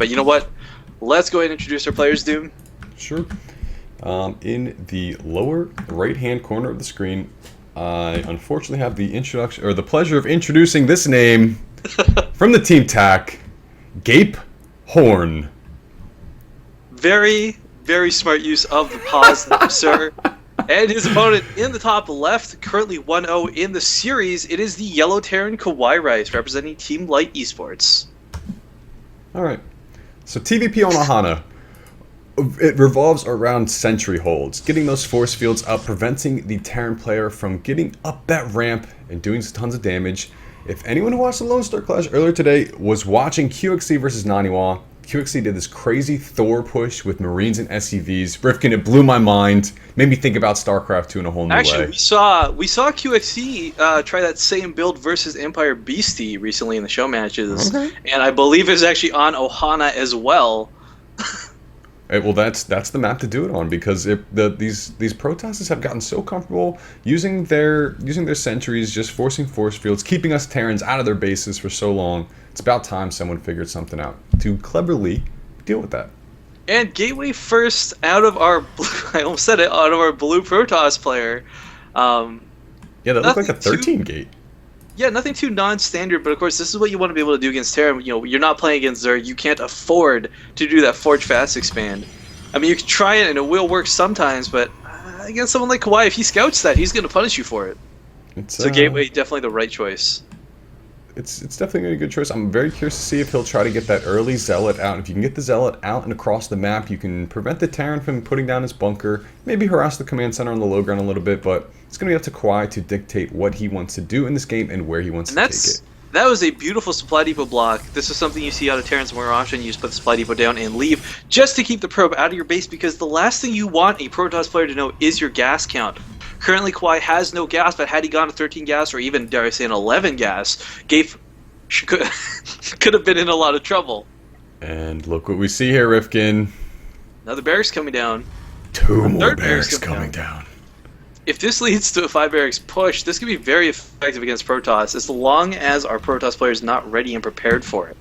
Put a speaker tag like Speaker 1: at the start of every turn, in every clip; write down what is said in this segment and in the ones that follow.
Speaker 1: But you know what? Let's go ahead and introduce our players, Doom.
Speaker 2: Sure. In the lower right-hand corner of the screen, I unfortunately have the introduction, or the pleasure of introducing this name from the Team TAC, Gape Horn.
Speaker 1: Very, very smart use of the pause, sir. And his opponent in the top left, currently 1-0 in the series, it is the Yellow Terran Kawhi Rice, representing Team Light Esports.
Speaker 2: Alright, so TVP on Ohana. It revolves around sentry holds, getting those force fields up, preventing the Terran player from getting up that ramp and doing tons of damage. If anyone who watched the Lone Star Clash earlier today was watching QXC versus Naniwa, QXC did this crazy Thor push with Marines and SCVs. Rifkin, it blew my mind. Made me think about StarCraft 2 in a whole new way.
Speaker 1: Actually, we saw QXC try that same build versus Empire Beastie recently in the show matches. Okay. And I believe it's actually on Ohana as well.
Speaker 2: Well, that's the map to do it on, because these protesters have gotten so comfortable using their sentries, just forcing force fields, keeping us Terrans out of their bases for so long. It's about time someone figured something out to cleverly deal with that.
Speaker 1: And Gateway first out of our I almost said it, out of our blue Protoss player.
Speaker 2: Yeah, that looked like a 13 gate.
Speaker 1: Yeah, nothing too non-standard, but of course this is what you want to be able to do against Terran. You know, you're not playing against Zerg. You can't afford to do that Forge Fast expand. I mean, you can try it and it will work sometimes, but against someone like Kawhi, if he scouts that, he's going to punish you for it. So Gateway, definitely the right choice.
Speaker 2: It's definitely a good choice. I'm very curious to see if he'll try to get that early Zealot out. If you can get the Zealot out and across the map, you can prevent the Terran from putting down his bunker, maybe harass the command center on the low ground a little bit, but it's going to be up to Kawhi to dictate what he wants to do in this game and where he wants to take it.
Speaker 1: That was a beautiful supply depot block. This is something you see out of Terrans more often. You just put the supply depot down and leave just to keep the probe out of your base, because the last thing you want a Protoss player to know is your gas count. Currently, Kawhi has no gas, but had he gone to 13 gas or even, dare I say, an 11 gas, Gape could have been in a lot of trouble.
Speaker 2: And look what we see here, Rifkin.
Speaker 1: Another barracks coming down.
Speaker 2: Two more barracks coming down.
Speaker 1: If this leads to a 5 barracks push, this could be very effective against Protoss, as long as our Protoss player is not ready and prepared for it.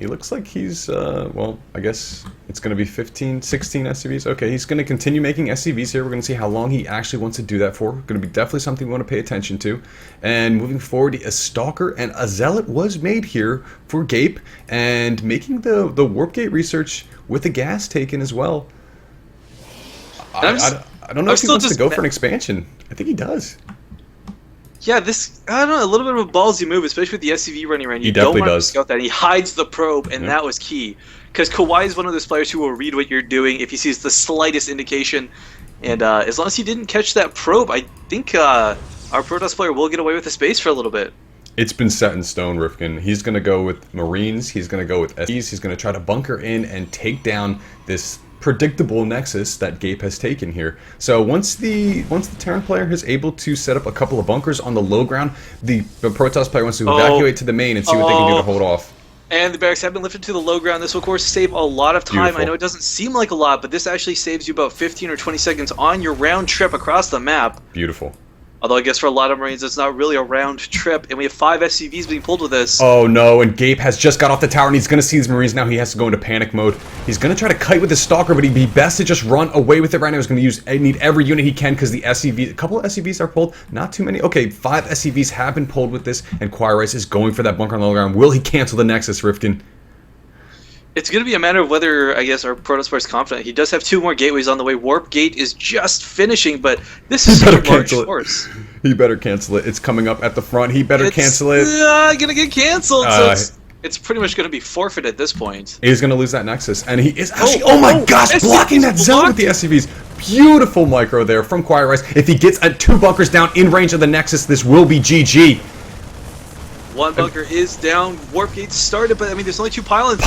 Speaker 2: He looks like he's, well, I guess it's going to be 15, 16 SCVs. Okay, he's going to continue making SCVs here. We're going to see how long he actually wants to do that for. Going to be definitely something we want to pay attention to. And moving forward, a Stalker and a Zealot was made here for Gape, and making the Warp Gate research with the gas taken as well. I don't know if he wants to go for an expansion. I think he does.
Speaker 1: Yeah, I don't know, a little bit of a ballsy move, especially with the SCV running around. You don't want to scout that. He hides the probe, and that was key. Because Kawhi is one of those players who will read what you're doing if he sees the slightest indication. And as long as he didn't catch that probe, I think our Protoss player will get away with the space for a little bit.
Speaker 2: It's been set in stone, Rifkin. He's going to go with Marines. He's going to go with SCVs. He's going to try to bunker in and take down this predictable nexus that Gape has taken here. So once the Terran player is able to set up a couple of bunkers on the low ground, the Protoss player wants to evacuate to the main and see what they can do to hold off.
Speaker 1: And the barracks have been lifted to the low ground. This will, of course, save a lot of time. Beautiful. I know it doesn't seem like a lot, but this actually saves you about 15 or 20 seconds on your round trip across the map.
Speaker 2: Beautiful.
Speaker 1: Although I guess for a lot of Marines, it's not really a round trip, and we have 5 SCVs being pulled with this.
Speaker 2: Oh no, and Gape has just got off the tower, and he's going to see his Marines now. He has to go into panic mode. He's going to try to kite with his Stalker, but he'd be best to just run away with it right now. He's going to need every unit he can, because the SCV, a couple of SCVs are pulled, not too many. Okay, 5 SCVs have been pulled with this, and Kawhi Rice is going for that bunker on the low ground. Will he cancel the Nexus, Rifkin?
Speaker 1: It's going to be a matter of whether, I guess, our Protoss player is confident. He does have 2 more gateways on the way. Warp Gate is just finishing, but this is such a large force.
Speaker 2: He better cancel it. It's coming up at the front. He better cancel it.
Speaker 1: It's going to get canceled, so it's pretty much going to be forfeit at this point.
Speaker 2: He's going to lose that Nexus, and he is actually, oh my gosh, blocking that zone with the SCVs. Beautiful micro there from Kawhi Rice. If he gets 2 bunkers down in range of the Nexus, this will be GG.
Speaker 1: 1 bunker is down. Warp Gate started, but I mean, there's only 2 pylons.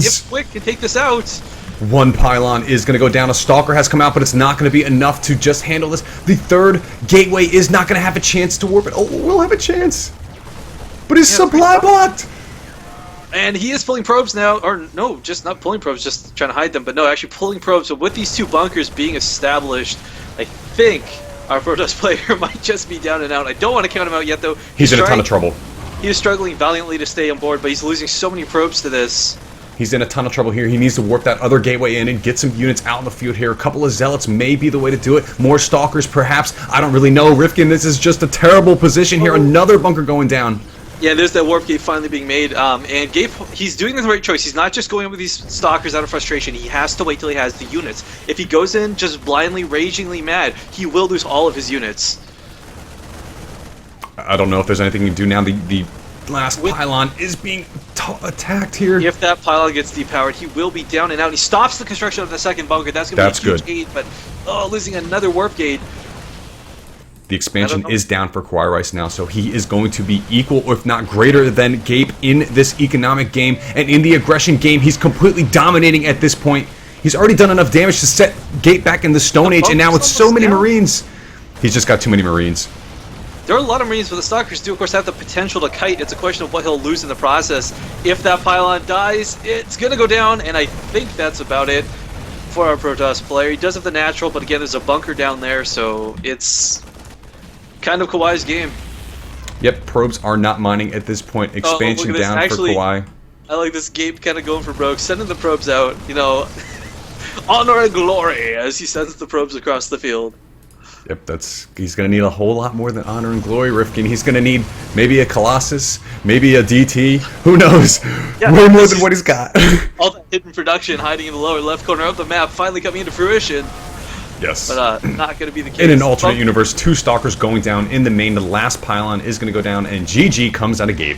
Speaker 1: If Quick can take this out.
Speaker 2: 1 pylon is going to go down. A Stalker has come out, but it's not going to be enough to just handle this. The 3rd gateway is not going to have a chance to warp it. Oh, we'll have a chance. But his supply blocked.
Speaker 1: And he is pulling probes now. Or no, just not pulling probes, just trying to hide them. But no, actually pulling probes. So with these 2 bunkers being established, I think our Protoss player might just be down and out. I don't want to count him out yet, though.
Speaker 2: He's in a ton of trouble.
Speaker 1: He is struggling valiantly to stay on board, but he's losing so many probes to this.
Speaker 2: He's in a ton of trouble here. He needs to warp that other gateway in and get some units out in the field here. A couple of Zealots may be the way to do it. More Stalkers, perhaps. I don't really know. Rifkin, this is just a terrible position here. Another bunker going down.
Speaker 1: Yeah, there's that warp gate finally being made, and Gabe, he's doing the right choice. He's not just going in with these Stalkers out of frustration. He has to wait till he has the units. If he goes in just blindly, ragingly mad, he will lose all of his units.
Speaker 2: I don't know if there's anything you can do now. The last pylon is being attacked here.
Speaker 1: If that pylon gets depowered, he will be down and out. He stops the construction of the second bunker. That's going to be a huge aid, but losing another warp gate.
Speaker 2: The expansion is down for Kawhi Rice now, so he is going to be equal, if not greater than Gabe in this economic game. And in the aggression game, he's completely dominating at this point. He's already done enough damage to set Gabe back in the Stone Age, and now with so many Marines, he's just got too many Marines.
Speaker 1: There are a lot of Marines, but the Stalkers do, of course, have the potential to kite. It's a question of what he'll lose in the process. If that pylon dies, it's going to go down, and I think that's about it for our Protoss player. He does have the natural, but again, there's a bunker down there, so it's kind of Kawhi's game.
Speaker 2: Yep, probes are not mining at this point. Expansion down
Speaker 1: Actually,
Speaker 2: for Kawhi.
Speaker 1: I like this Gabe kind of going for broke, sending the probes out, you know, honor and glory as he sends the probes across the field.
Speaker 2: Yep, he's going to need a whole lot more than honor and glory, Rifkin. He's going to need maybe a Colossus, maybe a DT. Who knows?
Speaker 1: Yeah,
Speaker 2: way more than what he's got.
Speaker 1: All that hidden production hiding in the lower left corner of the map finally coming into fruition.
Speaker 2: Yes.
Speaker 1: But not going to be the case.
Speaker 2: In an alternate universe, 2 Stalkers going down in the main. The last pylon is going to go down, and GG comes out of Gabe.